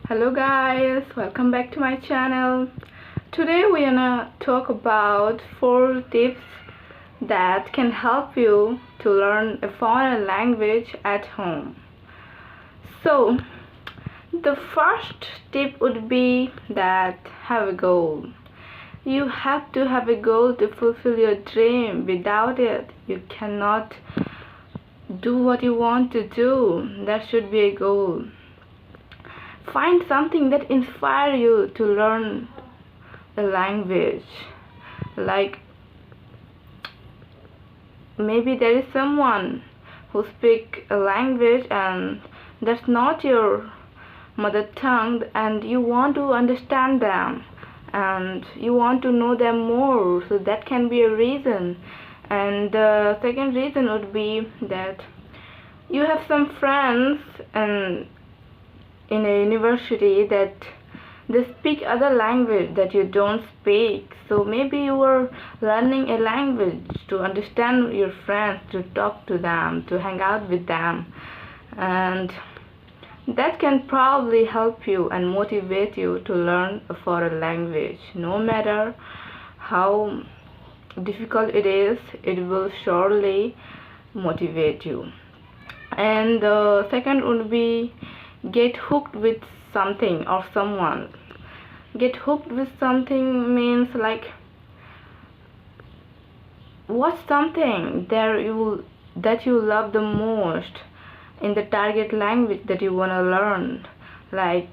Hello guys, welcome back to my channel. Today we're gonna talk about 4 tips that can help you to learn a foreign language at home. So, the first tip would be that have a goal. You have to have a goal to fulfill your dream. Without it, you cannot do what you want to do. There should be a goal. Find something that inspires you to learn a language. Like maybe there is someone who speaks a language and that's not your mother tongue, and you want to understand them and you want to know them more, so that can be a reason. And the second reason would be that you have some friends and in a university that they speak other language that you don't speak, so maybe you are learning a language to understand your friends, to talk to them, to hang out with them, and that can probably help you and motivate you to learn a foreign language. No matter how difficult it is, it will surely motivate you. And the second would be get hooked with something or someone. Get hooked with something means like what's something that you love the most in the target language that you want to learn. Like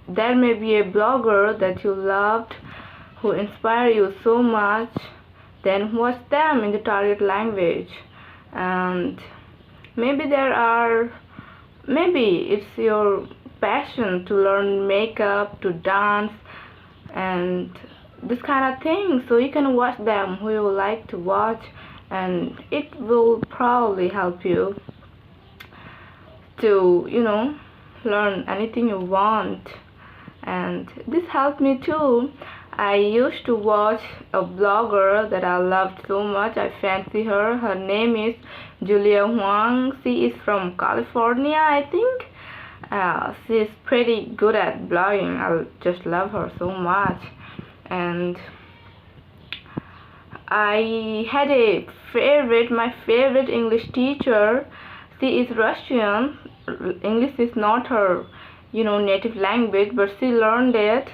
there may be a blogger that you loved who inspire you so much, then watch them in the target language. And maybe it's your passion to learn makeup, to dance, and this kind of thing, so you can watch them who you like to watch, and it will probably help you to learn anything you want. And this helped me too. I used to watch a blogger that I loved so much. I fancy her. Her name is Julia Huang. She is from California, I think. She's pretty good at blogging. I just love her so much. And I had my favorite English teacher. She is Russian. English is not her, native language, but she learned it,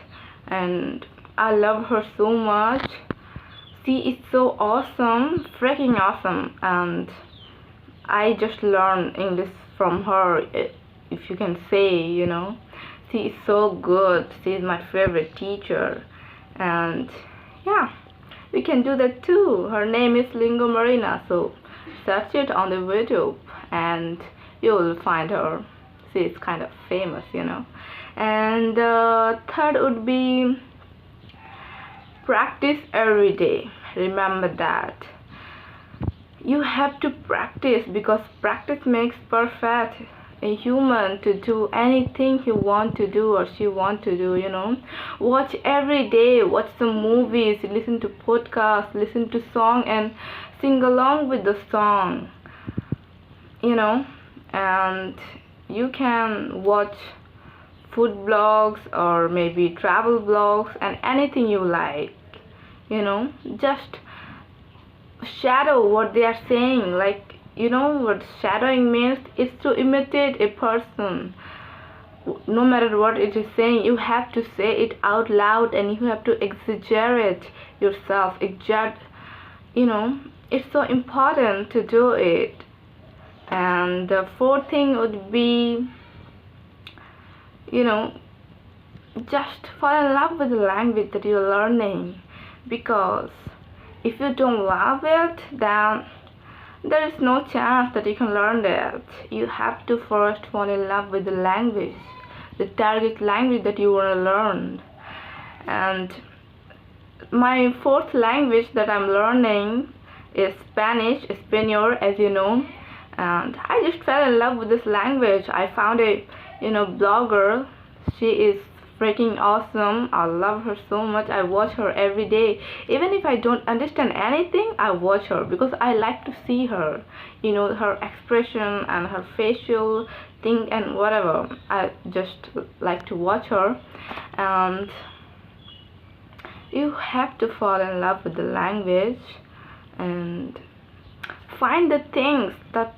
and I love her so much. She is so awesome, freaking awesome, and I just learned English from her, if you can say. She is so good. She is my favorite teacher, and yeah, we can do that too. Her name is Lingo Marina, so search it on the YouTube and you will find her. She is kind of famous. And the third would be practice every day. Remember that. You have to practice because practice makes perfect. A human to do anything he want to do or she want to do. Watch every day, watch some movies, listen to podcasts, listen to song and sing along with the song. And you can watch food blogs or maybe travel blogs and anything you like. Just shadow what they are saying. Like, what shadowing means is to imitate a person. No matter what it is saying, you have to say it out loud and you have to exaggerate yourself. It's so important to do it. And the fourth thing would be, just fall in love with the language that you're learning. Because if you don't love it, then there is no chance that you can learn it. You have to first fall in love with the language, the target language that you want to learn. And my fourth language that I'm learning is Spanish, Espanol, as you know. And I just fell in love with this language. I found a blogger. She is freaking awesome. I love her so much. I watch her every day. Even if I don't understand anything, I watch her because I like to see her. Her expression and her facial thing and whatever. I just like to watch her. And you have to fall in love with the language and find the things that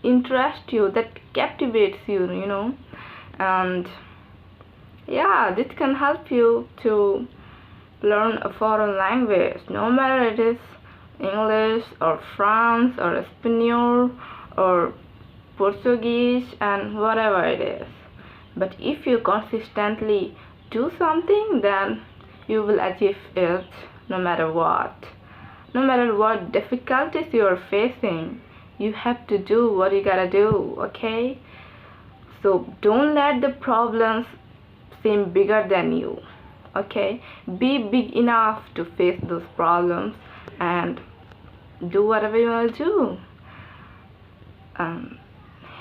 interest you, that captivates you. And yeah, this can help you to learn a foreign language, no matter it is English or France or Espanol or Portuguese and whatever it is. But if you consistently do something, then you will achieve it no matter what. No matter what difficulties you are facing, you have to do what you gotta do, okay? So don't let the problems seem bigger than you, okay? Be big enough to face those problems and do whatever you want to do.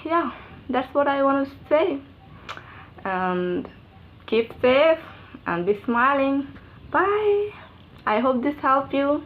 Yeah, that's what I want to say. And keep safe and be smiling. Bye. I hope this helped you.